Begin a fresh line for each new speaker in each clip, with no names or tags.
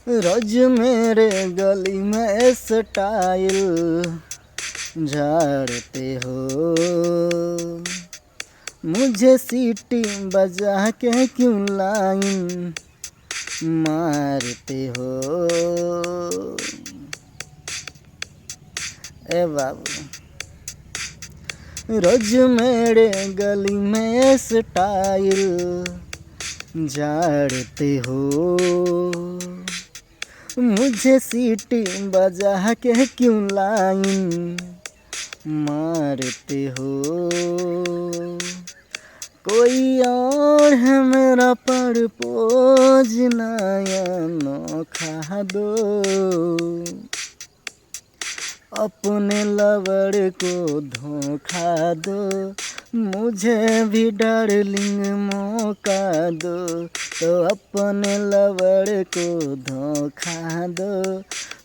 रोज मेरे गली में स्टाइल झाड़ते हो, मुझे सीटी बजा के क्यों लाइन मारते हो। ए बाबू, रोज मेरे गली में स्टाइल झाड़ते हो, मुझे सीटी बजा के क्यों लाइन मारते हो। कोई और है मेरा परपोज नया नोखा दो, अपने लवर को धोखा दो, मुझे भी डार्लिंग मौका दो। तो अपने लवर को धोखा दो,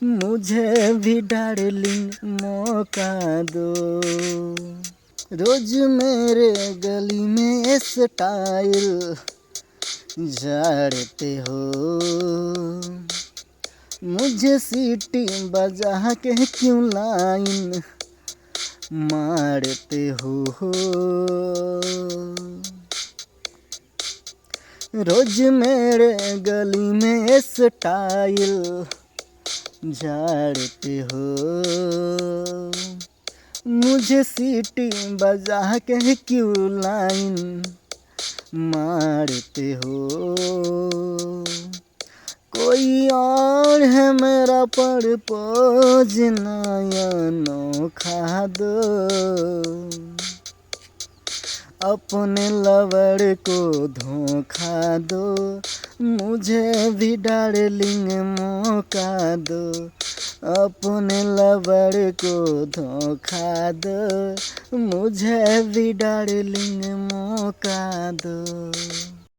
मुझे भी डार्लिंग मौका दो। रोज मेरे गली में स्टाइल झाड़ते हो, मुझे सीटी बजा के क्यों लाइन मारते हो। रोज मेरे गली में स्टाइल झाड़ते हो, मुझे सीटी बजा के क्यों लाइन मारते हो। कोई और है मेरा परपोज नया नोखा दो, अपने लवर को धोखा दो, मुझे भी डार्लिंग मौका दो। अपने लवर को धोखा दो, मुझे भी डार्लिंग मौका दो।